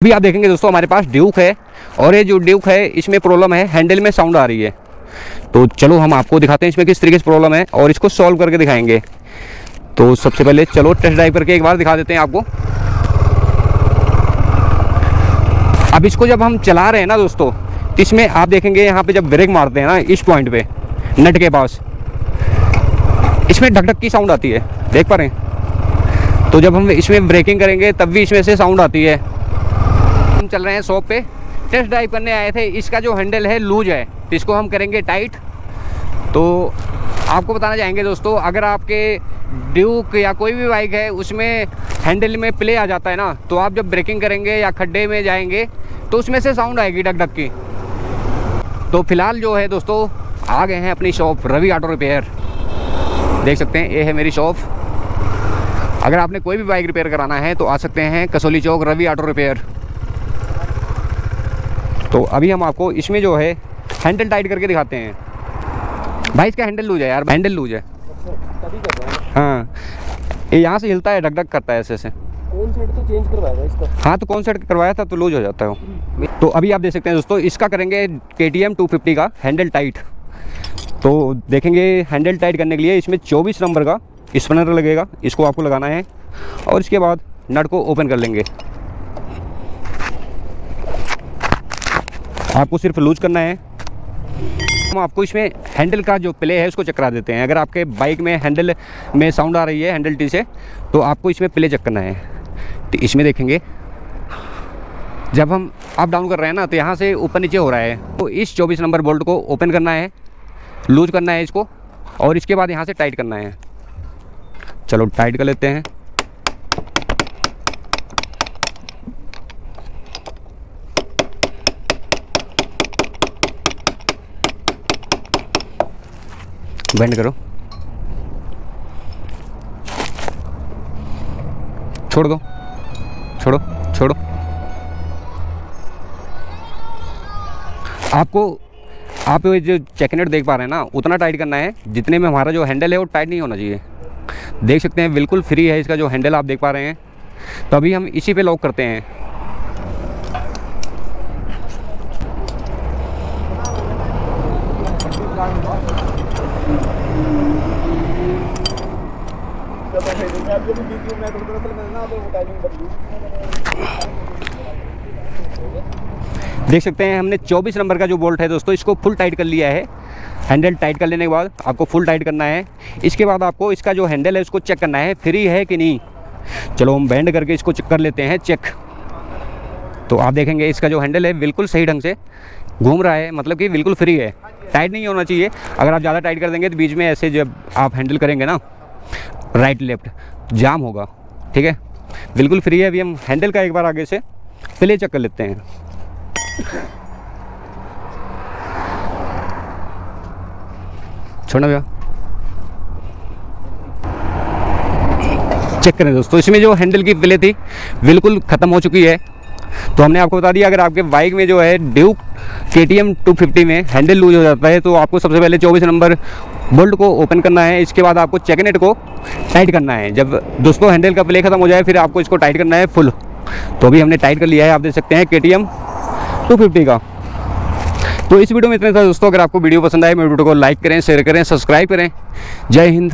अभी आप देखेंगे दोस्तों हमारे पास ड्यूक है और ये जो ड्यूक है इसमें प्रॉब्लम है, हैंडल में साउंड आ रही है। तो चलो हम आपको दिखाते हैं इसमें किस तरीके से प्रॉब्लम है और इसको सॉल्व करके दिखाएंगे। तो सबसे पहले चलो टेस्ट ड्राइव करके एक बार दिखा देते हैं आपको। अब इसको जब हम चला रहे हैं ना दोस्तों, तो इसमें आप देखेंगे यहाँ पे जब ब्रेक मारते हैं ना इस पॉइंट पे नट के पास, इसमें ढक ढक की साउंड आती है, देख पा रहे हैं। तो जब हम इसमें ब्रेकिंग करेंगे तब भी इसमें से साउंड आती है। हम चल रहे हैं शॉप पे, टेस्ट ड्राइव करने आए थे। इसका जो हैंडल है लूज है, तो इसको हम करेंगे टाइट। तो आपको बताना चाहेंगे दोस्तों, अगर आपके ड्यूक या कोई भी बाइक है उसमें हैंडल में प्ले आ जाता है ना, तो आप जब ब्रेकिंग करेंगे या खड्डे में जाएंगे तो उसमें से साउंड आएगी ढक ढक की। तो फिलहाल जो है दोस्तों आ गए हैं अपनी शॉप रवि ऑटो रिपेयर, देख सकते हैं ये है मेरी शॉप। अगर आपने कोई भी बाइक रिपेयर कराना है तो आ सकते हैं कसौली चौक रवि ऑटो रिपेयर। तो अभी हम आपको इसमें जो है हैंडल टाइट करके दिखाते हैं। भाई इसका हैंडल लूज है यार, हैंडल लूज है। हाँ, ये यहाँ से हिलता है, ढक ढक करता है ऐसे ऐसे। कौन सेट तो चेंज करवाया इसका? हाँ, तो कौन सेट करवाया था तो लूज हो जाता है। तो अभी आप देख सकते हैं दोस्तों, इसका करेंगे KTM 250 का हैंडल टाइट। तो देखेंगे हैंडल टाइट करने के लिए इसमें 24 नंबर का स्पिनर लगेगा, इसको आपको लगाना है और इसके बाद नट को ओपन कर लेंगे। आपको सिर्फ लूज करना है। हम आपको इसमें हैंडल का जो प्ले है उसको चेक करा देते हैं। अगर आपके बाइक में हैंडल में साउंड आ रही है हैंडल टी से, तो आपको इसमें प्ले चेक करना है। तो इसमें देखेंगे जब हम अप डाउन कर रहे हैं ना, तो यहाँ से ऊपर नीचे हो रहा है। तो इस 24 नंबर बोल्ट को ओपन करना है, लूज करना है इसको और इसके बाद यहाँ से टाइट करना है। चलो टाइट कर लेते हैं। बेंड करो, छोड़ दो, छोड़ो छोड़ो। आपको आप जो चेक नट देख पा रहे हैं ना, उतना टाइट करना है जितने में हमारा जो हैंडल है वो टाइट नहीं होना चाहिए। देख सकते हैं बिल्कुल फ्री है इसका जो हैंडल, आप देख पा रहे हैं। तो अभी हम इसी पे लॉक करते हैं। देख सकते हैं हमने 24 नंबर का जो बोल्ट है दोस्तों, इसको फुल टाइट कर लिया है। हैंडल टाइट कर लेने के बाद आपको फुल टाइट करना है। इसके बाद आपको इसका जो हैंडल है उसको चेक करना है फ्री है कि नहीं। चलो हम बेंड करके इसको चेक कर लेते हैं चेक। तो आप देखेंगे इसका जो हैंडल है बिल्कुल सही ढंग से घूम रहा है, मतलब कि बिल्कुल फ्री है, टाइट नहीं होना चाहिए। अगर आप ज़्यादा टाइट कर देंगे तो बीच में ऐसे जब आप हैंडल करेंगे ना राइट लेफ्ट जाम होगा, ठीक है। बिल्कुल फ्री है। अभी हम हैंडल का एक बार आगे से प्ले चेक कर लेते हैं। छोड़ना भैया, चेक करें दोस्तों, इसमें जो हैंडल की प्ले थी बिल्कुल ख़त्म हो चुकी है। तो हमने आपको बता दिया, अगर आपके बाइक में जो है ड्यूक KTM 250 में हैंडल लूज हो जाता है, तो आपको सबसे पहले 24 नंबर बोल्ट को ओपन करना है। इसके बाद आपको चेक नेट को टाइट करना है। जब दोस्तों हैंडल का प्ले ख़त्म हो जाए फिर आपको इसको टाइट करना है फुल। तो अभी हमने टाइट कर लिया है, आप देख सकते हैं KTM 250 का। तो इस वीडियो में इतना था दोस्तों। अगर आपको वीडियो पसंद आए मेरे वीडियो को लाइक करें, शेयर करें, सब्सक्राइब करें। जय हिंद।